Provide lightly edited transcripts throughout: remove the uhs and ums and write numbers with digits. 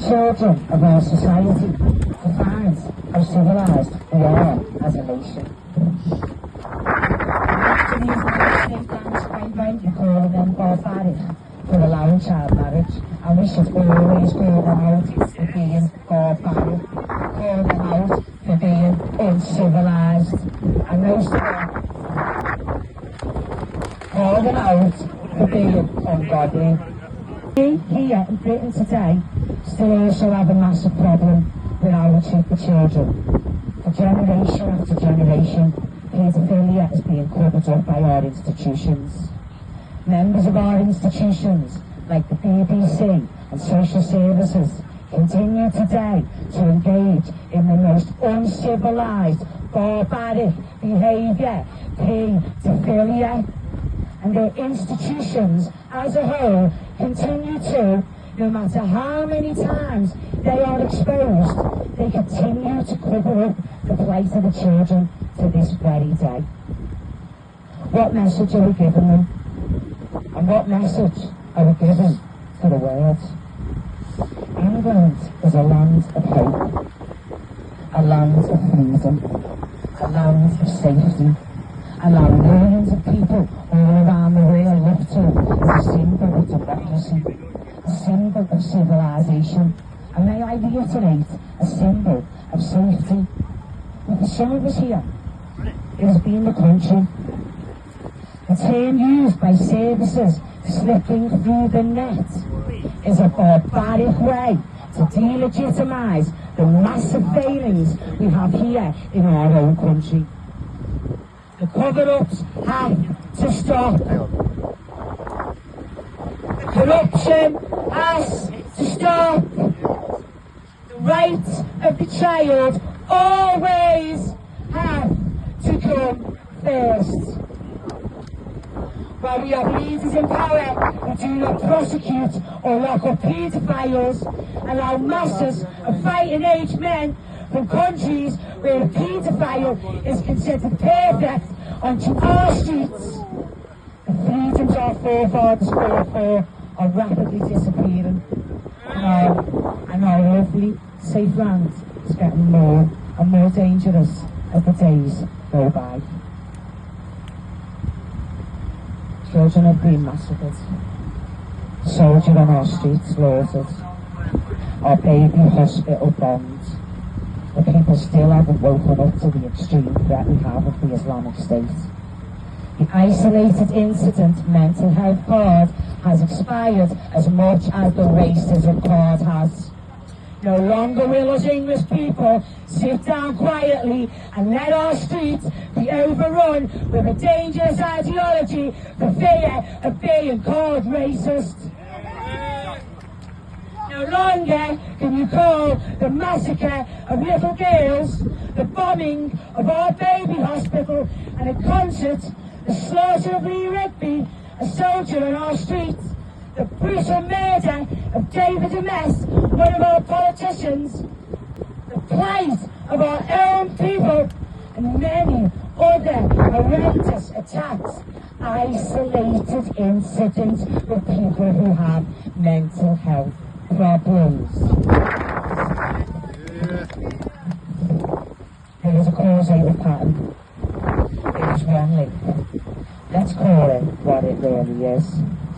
children of our society defines how civilised we are as a nation. After these nation-states campaigns, we call them barbaric for allowing child marriage, and we should always call them out for being barbaric, call them out for being uncivilised, and most of all, call them out for being ungodly. We here in Britain today still also have a massive problem with our children. For generation after generation, paedophilia is being covered up by our institutions. Members of our institutions, like the BBC and social services, continue today to engage in the most uncivilised, barbaric behaviour, paedophilia, and their institutions as a whole continue to, no matter how many times they are exposed, they continue to cover up the plight of the children to this very day. What message are we giving them? And what message are we giving to the world? England is a land of hope, a land of freedom, a land of safety, a land millions of people all around the world look to as a symbol of democracy, a symbol of civilisation, and may I reiterate, a symbol of safety. But for some of us here, it has been the country. The term used by services slipping through the net is a barbaric way to delegitimise the massive failings we have here in our own country. The cover-ups have to stop. The corruption has to stop. The rights of the child always have to come first. While we have leaders in power who do not prosecute or lock up paedophiles, allow masses of fighting-age men from countries where a paedophile is considered perfect onto our streets, the freedoms our forefathers fought for are rapidly disappearing, and our lovely, safe land is getting more and more dangerous as the days go by. Children have been massacred, soldiers on our streets slaughtered, our baby hospital bombed. The people still haven't woken up to the extreme threat we have of the Islamic State. The isolated incident mental health card has expired as much as the racism card has. No longer will us English people sit down quietly and let our streets be overrun with a dangerous ideology for fear of being called racist. No longer can you call the massacre of little girls, the bombing of our baby hospital, and a concert, the slaughter of Lee Rigby, a soldier on our streets, the brutal murder of David Ames, one of our politicians, the plight of our own people, and many other horrendous attacks, isolated incidents with people who have mental health problems. There is a causative pattern. It is one link. Let's call it what it really is.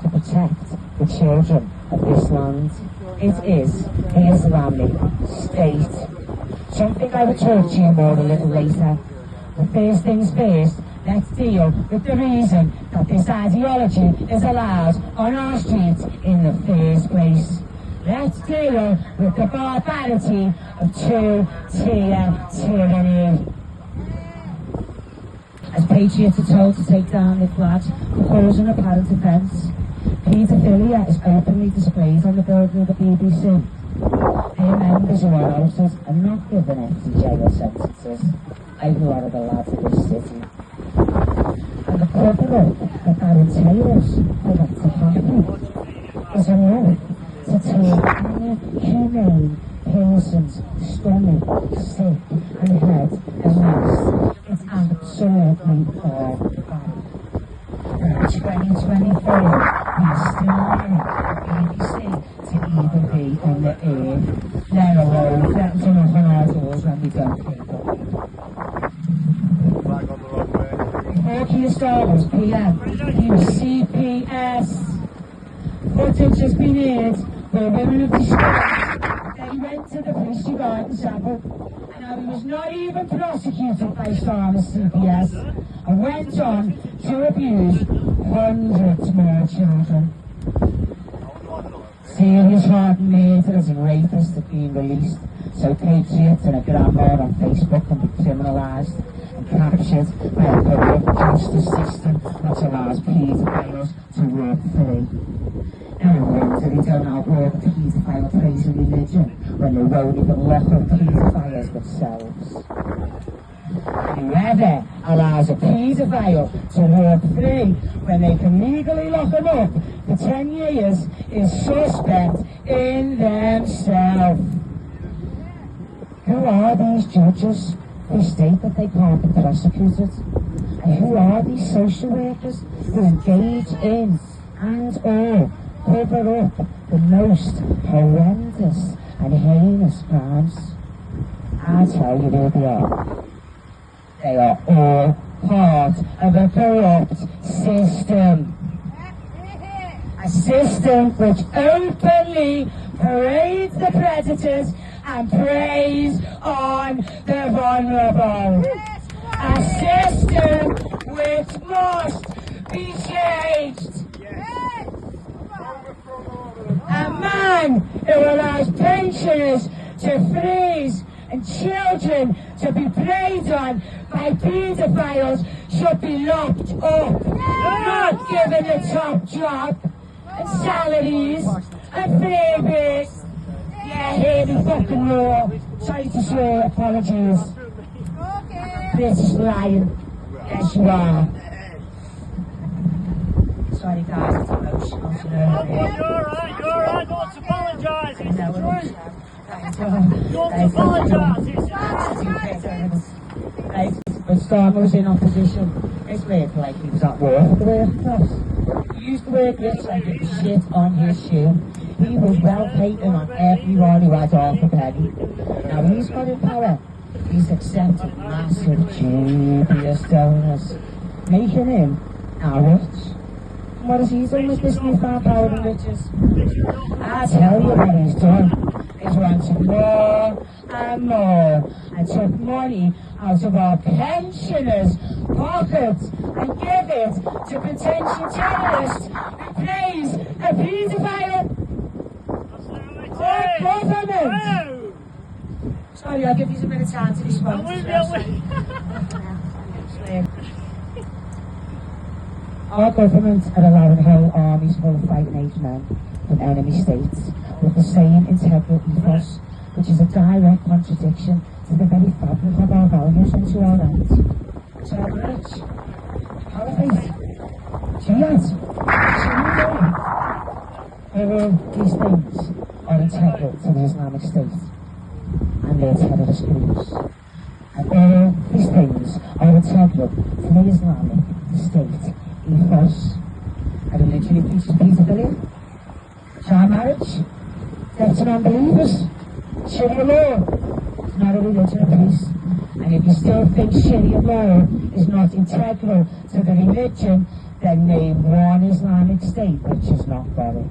To protect the children of this land. It is the Islamic State. Something I will talk to you more a little later. But first things first, let's deal with the reason that this ideology is allowed on our streets in the first place. Let's deal with the barbarity of two-tier tyranny. As patriots are told to take down the flag for causing apparent offence, paedophilia is openly displayed on the building of the BBC. Their members who are outed are not given empty jail sentences, like a lot of the lads of this city. And the cover-up that entails for that to happen is enough to take any humane person's stomach, sick and head and mess. It's absolutely barbaric. In 2024, we still need the BBC to either be on the air, let alone letting them up on our doors when we don't keep up. Before Keir Starmer was PM, he was CPS. Footage has been aired where women have described they went to the police guard in Savile and how he was not even prosecuted by Starmer's CPS and went on to abuse hundreds more children. Serious hardened murderers and rapists have been released, so patriots and a grandma on Facebook can be criminalised and captured by a corrupt justice system that allows paedophiles to work free. No wonder they don't outlaw the paedophile praising religion when they won't even lock up paedophiles themselves. Whoever allows a paedophile to walk free when they can legally lock him up for 10 years is suspect in themselves. Who are these judges who state that they can't be prosecuted? And who are these social workers who engage in and or cover up the most horrendous and heinous crimes? I'll tell you who they are. They are all part of a corrupt system. A system which openly parades the predators and preys on the vulnerable. A system which must be changed. A man who allows pensioners to freeze and children to be preyed on by paedophiles should be locked up, not given a top job and salaries and freebies. Yeah, hear me fucking law. Sorry to swear, apologies. British lion. Yes, you are. Sorry guys, it's emotional. You're alright, don't apologise, it's the truth. Don't apologise, when Starmer was in opposition, it's weird like he was at war for the workforce. He used to work rich and get shit on his shoe. He was well hated on everyone who had half a penny. Now he's got in power. He's accepted massive dubious donors, making him now rich. What has he done with this newfound power and riches? I tell you what he's done. He's wanted more and more and took money out of our pensioners' pockets and give it to potential terrorists who plays a paedophile. Our government! Sorry, I'll give you a bit of time to respond. Our government are allowing whole armies full of fighting-age men from enemy states with the same integral ethos, which is a direct contradiction to the very fabric of our values and to our rights. So rich, caliphate, jihad, Sharia. All these things are integral to the Islamic State and their terrorist groups. And all these things are integral to the Islamic State ethos. A religion who preaches pedophilia, child marriage, death to non-believers, Sharia law is not a religion of peace. And if you still think Sharia law is not integral to the religion, then name one Islamic state which is not valid.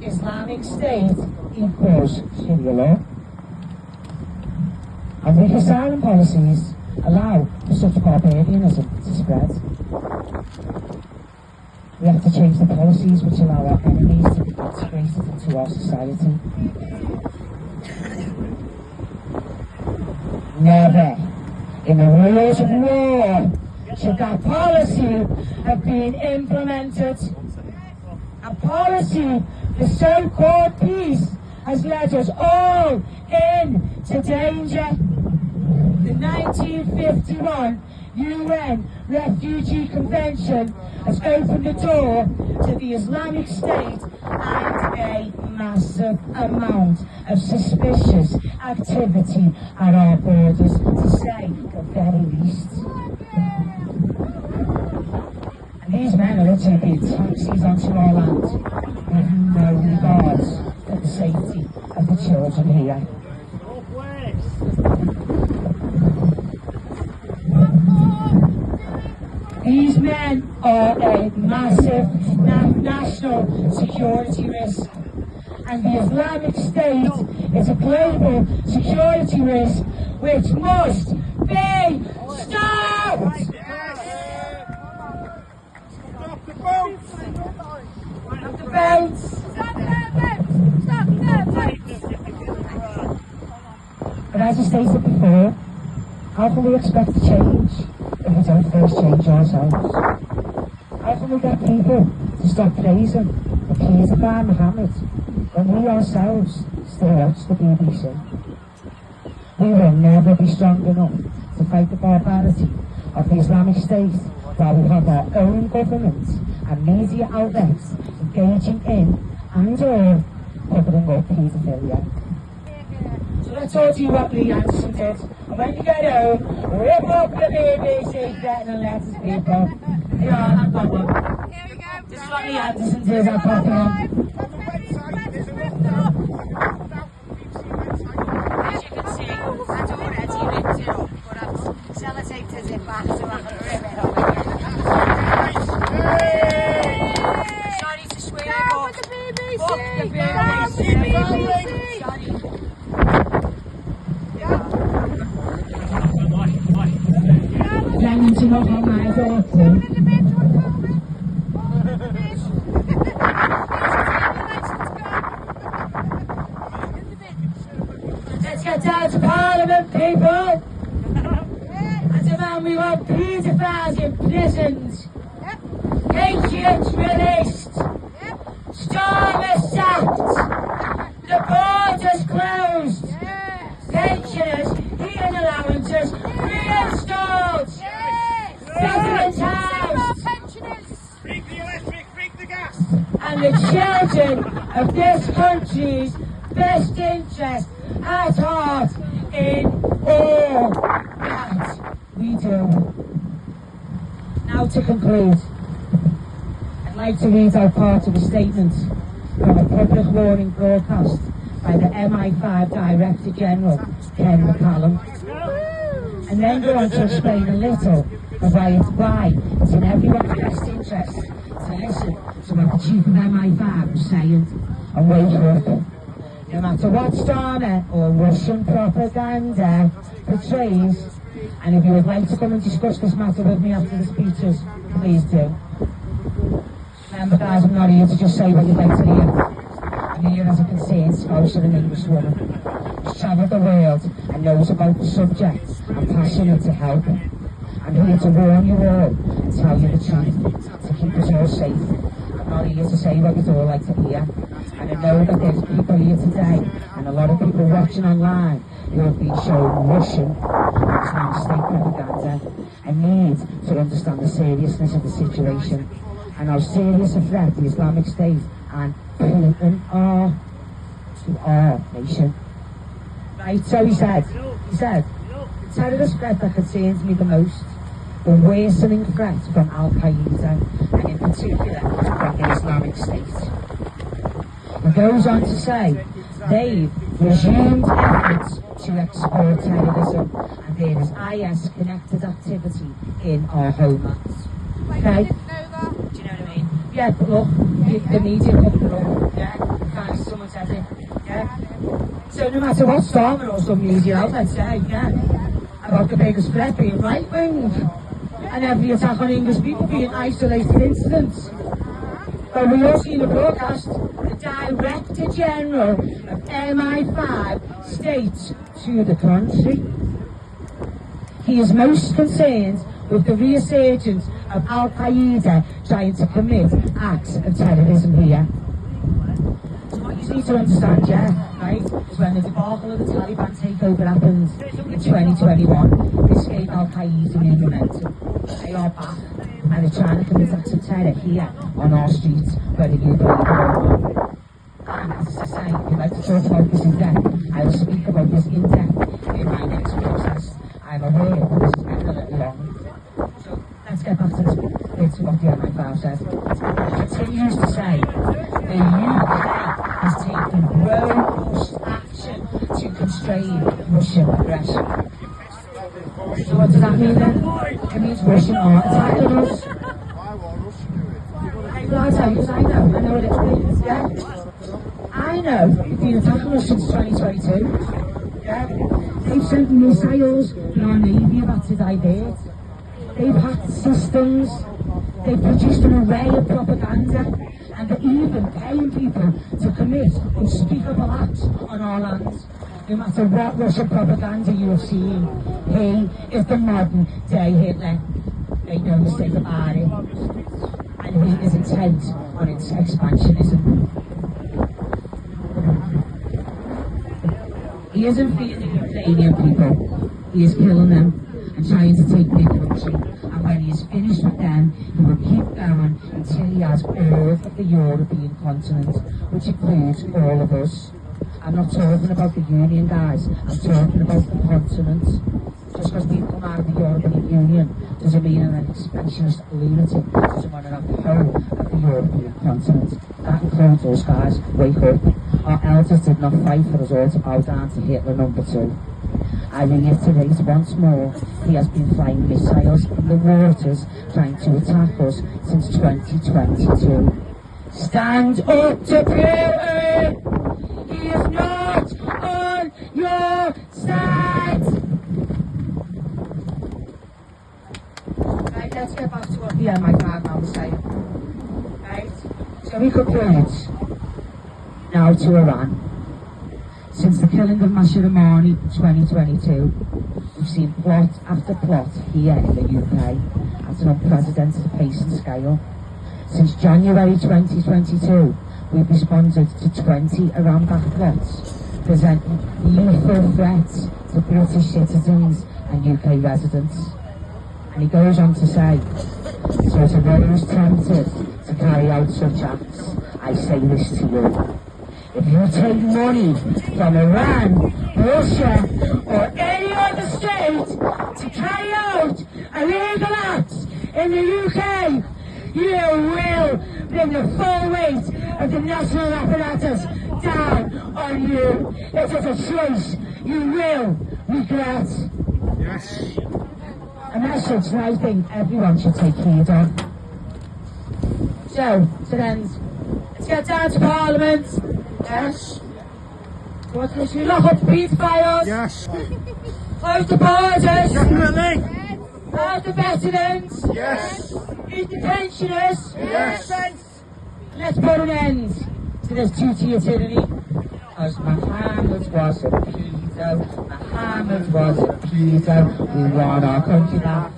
Islamic state equals Sharia law. And weak asylum policies allow for such barbarianism to spread. We have to change the policies which allow our enemies to be integrated into our society. Never, in the rules of war, should that policy have been implemented. A policy for so-called peace has led us all into danger. The 1951 UN Refugee Convention has opened the door to the Islamic State and a massive amount of suspicious activity at our borders, to say the very least. And these men are literally being taxis onto our land with no regards for the sake children here. These men are a massive national security risk, and the Islamic State is a global security risk which must be stopped! Stop the boats! Stop the boats! Stop the boats! But as I stated before, how can we expect to change if we don't first change ourselves? How can we get people to stop praising the Peter by Muhammad when we ourselves still watch the BBC? We will never be strong enough to fight the barbarity of the Islamic State while we have our own government and media outlets engaging in and or covering up paedophilia. So let's all do what Lee Anderson did. And when you get home, rip up the BBC threatening letters, people. Yeah, I've got one. Here we go. This is what Lee Anderson did, I'll pop it on. As you can see, I'd already ripped it up, but I've sellotaped it back so I can rip it up. Sorry to swear, but fuck the BBC! Sorry. Planning to knock on my door. Let's get down to Parliament, people! And demand we want paedophiles in prisons. Patriots released. Starmer sacked. The borders closed. Pensioners, heating allowances reinstalled. President House. Bring the electric, bring the gas! And the children of this country's best interest at heart in all that we do. Now to conclude, I'd like to read out part of a statement from a public warning broadcast by the MI5 Director General, Ken McCallum, and then go on to explain a little of why it's in everyone's best interest to listen to what the Chief of MI5 was saying and wake up. No matter what Starmer or Russian propaganda portrays, and if you would like to come and discuss this matter with me after the speeches, please do. Remember guys, I'm not here to just say what you'd like to hear. I'm here as a concerned spouse of an English woman who's travelled the world and knows about the subject and passionate to help. I'm here to warn you all and tell you the truth to keep us all safe. I'm not here to say what we'd all like to hear. And I know that there's people here today and a lot of people watching online who have been shown Russian and Islamic State propaganda and need to understand the seriousness of the situation and how serious a threat the Islamic State and Putin are to our nation. Right, so he said, the terrorist threat that concerns me the most, the worsening threat from Al-Qaeda, and in particular from the Islamic State. He goes on to say, they've resumed efforts to export terrorism, and there is IS-connected activity in our homelands. Okay? Do you know what I mean? Yeah, but look, the media covered it up, yeah? Kind of someone said it, yeah? So no matter what Starmer or some media outlets say, yeah, about the biggest threat being right-wing, and every attack on English people being isolated incidents. But we also see in the broadcast, the Director General of MI5 states to the country, he is most concerned with the resurgence of Al-Qaeda trying to commit acts of terrorism here. So what you need to understand, yeah, right, is when the debacle of the Taliban takeover happened in 2021, this gave Al-Qaeda new momentum. They are back, and they're trying to commit acts of terror here on our streets, whether you believe it or not. And as I say, if you'd like to talk about this in depth, I will speak about this in depth in my next podcast. I'm aware that this has been a little long. So let's get back to this bit of what the MI5 says. It continues to say, the UK has taken robust action betraying Russian aggression. So what does that mean then? It means Russian are attacking us. Well, I'll tell you, because I know what it means, yeah? I know they've been attacking us since 2022, yeah? They've sent missiles and our Navy have had to divert. They've hacked systems, they've produced an array of propaganda, and they're even paying people to commit unspeakable acts on our lands. No matter what Russian propaganda you have seen, he is the modern day Hitler. Make no mistake about it. And he is intent on its expansionism. He isn't feeding the Ukrainian people, he is killing them and trying to take their country. And when he is finished with them, he will keep going until he has all of the European continent, which includes all of us. I'm not talking about the Union, guys, I'm talking about the continent. Just because people come out of the European Union doesn't mean an expansionist lunatic doesn't want to have the whole of the European continent. That includes us, guys. Wake up. Our elders did not fight for us all to bow down to Hitler #2. I reiterate once more, he has been flying missiles from the waters trying to attack us since 2022. Stand up to Putin! He is not on your side! Right, let's get back to what my grandma was saying. Right, so we conclude now to Iran. Since the killing of Masha Amini in 2022, we've seen plot after plot here in the UK at an unprecedented pace and scale. Since January 2022, we've responded to 20 Iran-backed plots, presenting lethal threats to British citizens and UK residents. And he goes on to say, so to those tempted to carry out such acts, I say this to you. If you take money from Iran, Russia, or any other state to carry out illegal acts in the UK, you will bring the full weight of the national apparatus down on you. It is a choice you will regret. Yes. A message that I think everyone should take heed of. So, to end, let's get down to Parliament. Yes. What is you lock up paedophiles? Yes. Close the borders. Definitely. Close the veterans. Yes. Eat the pensioners. Yes. Let's put an end to this duty of tyranny. Because Muhammad was a pedo. Muhammad was a pedo. We want our country back.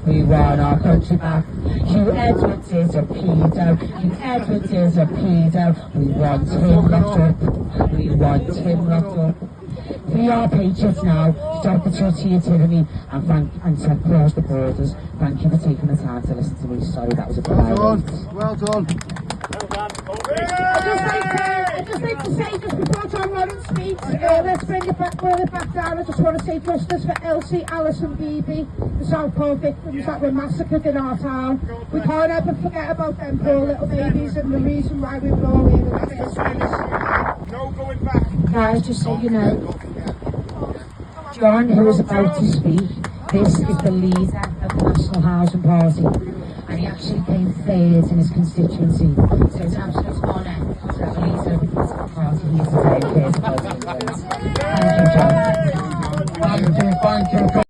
We want our country back. Hugh Edwards is a pedo. Hugh Edwards is a pedo. We want him locked up. We want him locked up. We are patriots now. Stop the tyranny of tyranny and to close the borders. Thank you for taking the time to listen to me. Sorry, that was a bit Well done. I'd just like to say, just before John Lawrence speaks, let's bring it back down. I just want to say justice for Elsie, Alice and Bibi, the Southpole victims that were massacred in our town. We can't ever forget about them poor little babies and the reason why we were all here in the first place. No going back. Guys, just so you know, John, who is about to speak, this is the leader of the National Housing Party. And he actually came third in his constituency. So it's an absolute honour to have a leader of the political party here today. Thank you, John. Thank you.